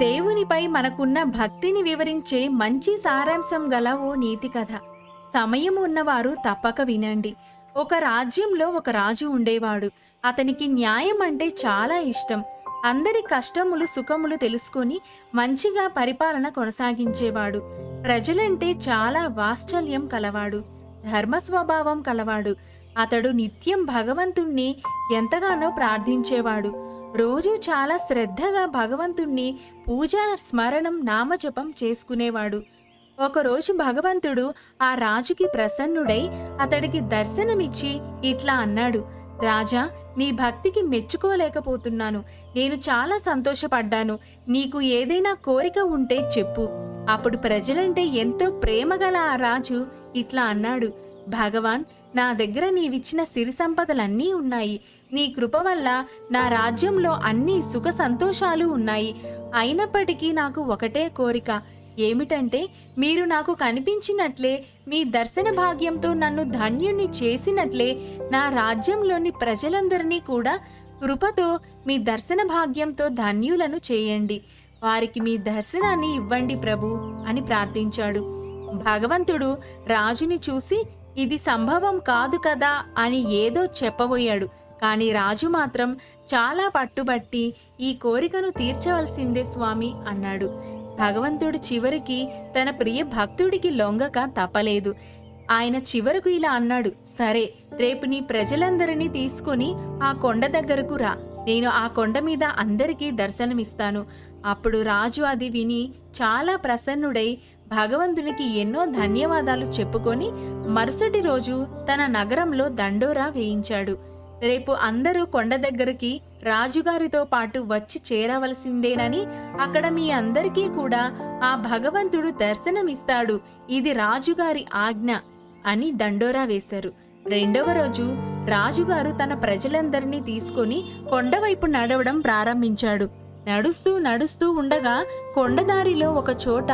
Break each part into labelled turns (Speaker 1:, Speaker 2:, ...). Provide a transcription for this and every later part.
Speaker 1: దేవునిపై మనకున్న భక్తిని వివరించే మంచి సారాంశం గల ఓ నీతి కథ. సమయం ఉన్నవారు తప్పక వినండి. ఒక రాజ్యంలో ఒక రాజు ఉండేవాడు. అతనికి న్యాయం అంటే చాలా ఇష్టం. అందరి కష్టములు సుఖములు తెలుసుకొని మంచిగా పరిపాలన కొనసాగించేవాడు. ప్రజలంటే చాలా వాత్సల్యం కలవాడు, ధర్మ స్వభావం కలవాడు. అతడు నిత్యం భగవంతుణ్ణి ఎంతగానో ప్రార్థించేవాడు. రోజు చాలా శ్రద్ధగా భగవంతుణ్ణి పూజ, స్మరణం, నామజపం చేసుకునేవాడు. ఒకరోజు భగవంతుడు ఆ రాజుకి ప్రసన్నుడై అతడికి దర్శనమిచ్చి ఇట్లా అన్నాడు: రాజా, నీ భక్తికి మెచ్చుకోలేకపోతున్నాను. నేను చాలా సంతోషపడ్డాను. నీకు ఏదైనా కోరిక ఉంటే చెప్పు. అప్పుడు ప్రజలంటే ఎంతో ప్రేమగల ఆ రాజు ఇట్లా అన్నాడు: భగవాన్, నా దగ్గర నీవిచ్చిన సిరి సంపదలన్నీ ఉన్నాయి. నీ కృప వల్ల నా రాజ్యంలో అన్ని సుఖ సంతోషాలు ఉన్నాయి. అయినప్పటికీ నాకు ఒకటే కోరిక. ఏమిటంటే, మీరు నాకు కనిపించినట్లే, మీ దర్శన భాగ్యంతో నన్ను ధన్యుణ్ణి చేసినట్లే నా రాజ్యంలోని ప్రజలందరినీ కూడా కృపతో మీ దర్శన భాగ్యంతో ధన్యులను చేయండి. వారికి మీ దర్శనాన్ని ఇవ్వండి ప్రభు అని ప్రార్థించాడు. భగవంతుడు రాజుని చూసి ఇది సంభవం కాదు కదా అని ఏదో చెప్పబోయాడు. కానీ రాజు మాత్రం చాలా పట్టుబట్టి ఈ కోరికను తీర్చవలసిందే స్వామి అన్నాడు. భగవంతుడు చివరికి తన ప్రియ భక్తుడికి లొంగక తప్పలేదు. ఆయన చివరకు ఇలా అన్నాడు: సరే, రేపు నీ ప్రజలందరినీ తీసుకుని ఆ కొండ దగ్గరకు రా. నేను ఆ కొండ మీద అందరికీ దర్శనమిస్తాను. అప్పుడు రాజు అది విని చాలా ప్రసన్నుడై భగవంతునికి ఎన్నో ధన్యవాదాలు చెప్పుకొని మరుసటి రోజు తన నగరంలో దండోరా వేయించాడు. రేపు అందరూ కొండ దగ్గరికి రాజుగారితో పాటు వచ్చి చేరవలసిందేనని, అక్కడ మీ అందరికీ కూడా ఆ భగవంతుడు దర్శనమిస్తాడు. ఇది రాజుగారి ఆజ్ఞ అని దండోరా వేశారు. రెండవ రోజు రాజుగారు తన ప్రజలందరినీ తీసుకొని కొండవైపు నడవడం ప్రారంభించాడు. నడుస్తూ నడుస్తూ ఉండగా కొండదారిలో ఒక చోట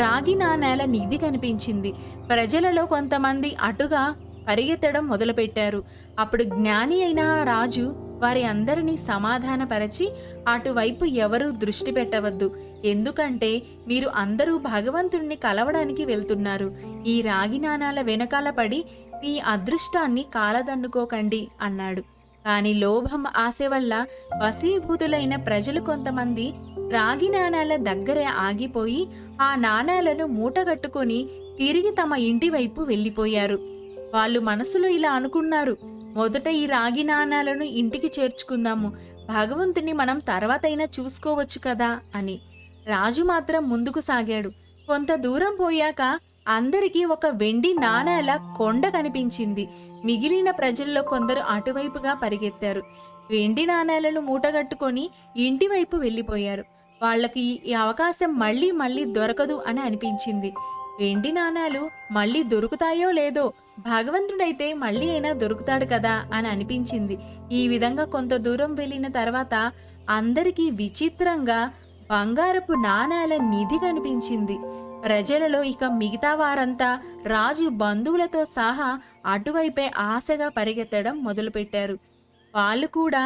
Speaker 1: రాగి నాణేల నిధి కనిపించింది. ప్రజలలో కొంతమంది అటుగా పరిగెత్తడం మొదలుపెట్టారు. అప్పుడు జ్ఞాని అయిన రాజు వారి అందరినీ సమాధానపరచి, అటువైపు ఎవరూ దృష్టి పెట్టవద్దు. ఎందుకంటే మీరు అందరూ భగవంతుణ్ణి కలవడానికి వెళ్తున్నారు. ఈ రాగి నాణాల వెనకాల పడి మీ అదృష్టాన్ని కాలదన్నుకోకండి అన్నాడు. కాని లోభం, ఆశ వల్ల వశీభూతులైన ప్రజలు కొంతమంది రాగి నాణాల దగ్గరే ఆగిపోయి ఆ నాణాలను మూటగట్టుకొని తిరిగి తమ ఇంటి వైపు వెళ్ళిపోయారు. వాళ్ళు మనసులో ఇలా అనుకున్నారు: మొదట ఈ రాగి నాణాలను ఇంటికి చేర్చుకుందాము, భగవంతుని మనం తర్వాతైనా చూసుకోవచ్చు కదా అని. రాజు మాత్రం ముందుకు సాగాడు. కొంత దూరం పోయాక అందరికీ ఒక వెండి నాణేల కొండ కనిపించింది. మిగిలిన ప్రజల్లో కొందరు అటువైపుగా పరిగెత్తారు. వెండి నాణేలను మూటగట్టుకొని ఇంటివైపు వెళ్ళిపోయారు. వాళ్ళకి ఈ అవకాశం మళ్ళీ మళ్ళీ దొరకదు అని అనిపించింది. వెండి నాణాలు మళ్ళీ దొరుకుతాయో లేదో, భగవంతుడైతే మళ్ళీ అయినా దొరుకుతాడు కదా అని అనిపించింది. ఈ విధంగా కొంత దూరం వెళ్ళిన తర్వాత అందరికీ విచిత్రంగా బంగారపు నాణేల నిధి కనిపించింది. ప్రజలలో ఇక మిగతా వారంతా రాజు బంధువులతో సహా అటువైపే ఆశగా పరిగెత్తడం మొదలుపెట్టారు. వాళ్ళు కూడా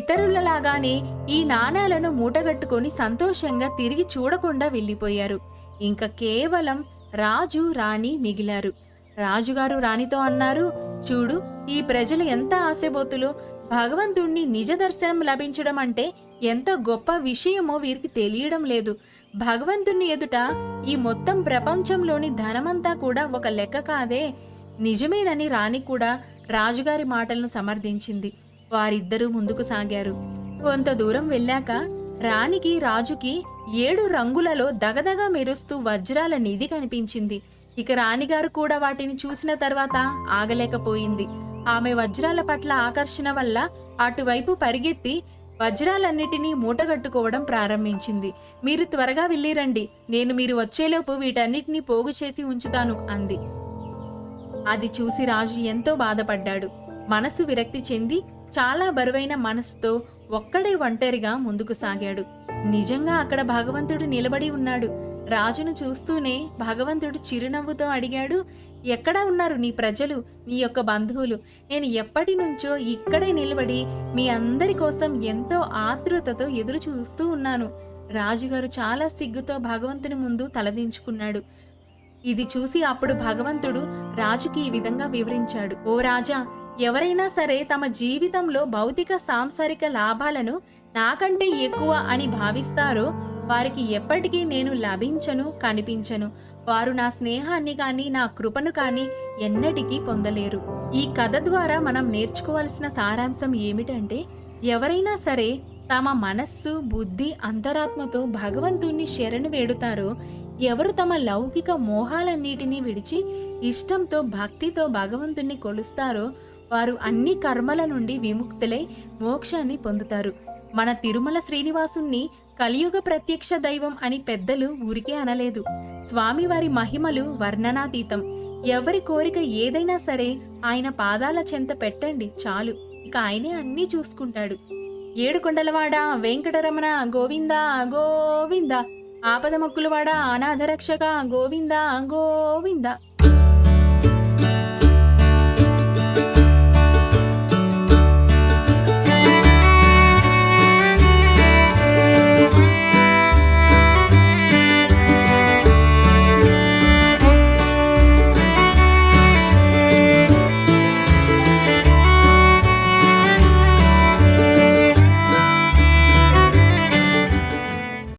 Speaker 1: ఇతరులలాగానే ఈ నాణేలను మూటగట్టుకొని సంతోషంగా తిరిగి చూడకుండా వెళ్ళిపోయారు. ఇంకా కేవలం రాజు, రాణి మిగిలారు. రాజుగారు రాణితో అన్నారు: చూడు, ఈ ప్రజలు ఎంత ఆశబోతులో. భగవంతుణ్ణి నిజ దర్శనం లభించడం అంటే ఎంత గొప్ప విషయమో వీరికి తెలియడం లేదు. భగవంతుని ఎదుట ఈ మొత్తం ప్రపంచంలోని ధనమంతా కూడా ఒక లెక్క కాదే. నిజమేనని రాణి కూడా రాజుగారి మాటలను సమర్థించింది. వారిద్దరూ ముందుకు సాగారు. కొంత దూరం వెళ్ళాక రాణికి, రాజుకి 7 రంగులలో దగదగ మెరుస్తూ వజ్రాల నిధి కనిపించింది. ఇక రాణిగారు కూడా వాటిని చూసిన తర్వాత ఆగలేకపోయింది. ఆమె వజ్రాల పట్ల ఆకర్షణ వల్ల అటువైపు పరిగెత్తి వజ్రాలన్నిటినీ మూటగట్టుకోవడం ప్రారంభించింది. మీరు త్వరగా వెళ్ళిరండి, నేను మీరు వచ్చేలోపు వీటన్నిటినీ పోగు చేసి ఉంచుతాను అంది. అది చూసి రాజు ఎంతో బాధపడ్డాడు. మనసు విరక్తి చెంది చాలా బరువైన మనసుతో ఒక్కడే ఒంటరిగా ముందుకు సాగాడు. నిజంగా అక్కడ భగవంతుడు నిలబడి ఉన్నాడు. రాజును చూస్తూనే భగవంతుడు చిరునవ్వుతో అడిగాడు: ఎక్కడ ఉన్నారు నీ ప్రజలు, నీ యొక్క బంధువులు? నేను ఎప్పటి నుంచో ఇక్కడే నిలబడి మీ అందరి కోసం ఎంతో ఆతృతతో ఎదురు చూస్తూ ఉన్నాను. రాజుగారు చాలా సిగ్గుతో భగవంతుని ముందు తలదించుకున్నాడు. ఇది చూసి అప్పుడు భగవంతుడు రాజుకి ఈ విధంగా వివరించాడు. ఓ రాజా, ఎవరైనా సరే తమ జీవితంలో భౌతిక సాంసారిక లాభాలను నాకంటే ఎక్కువ అని భావిస్తారో వారికి ఎప్పటికీ నేను లభించను, కనిపించను. వారు నా స్నేహాన్ని కానీ నా కృపను కానీ ఎన్నటికీ పొందలేరు. ఈ కథ ద్వారా మనం నేర్చుకోవాల్సిన సారాంశం ఏమిటంటే, ఎవరైనా సరే తమ మనస్సు, బుద్ధి, అంతరాత్మతో భగవంతుణ్ణి శరణు వేడుతారో, ఎవరు తమ లౌకిక మోహాలన్నిటినీ విడిచి ఇష్టంతో, భక్తితో భగవంతుణ్ణి కొలుస్తారో వారు అన్ని కర్మల నుండి విముక్తులై మోక్షాన్ని పొందుతారు. మన తిరుమల శ్రీనివాసుణ్ణి కలియుగ ప్రత్యక్ష దైవం అని పెద్దలు ఊరికే అనలేదు. స్వామివారి మహిమలు వర్ణనాతీతం. ఎవరి కోరిక ఏదైనా సరే ఆయన పాదాల చెంత పెట్టండి చాలు, ఇక ఆయనే అన్నీ చూసుకుంటాడు. ఏడుకొండలవాడ వెంకటరమణ గోవింద గోవింద, ఆపద మొక్కులవాడ అనాథరక్షక గోవింద గోవింద.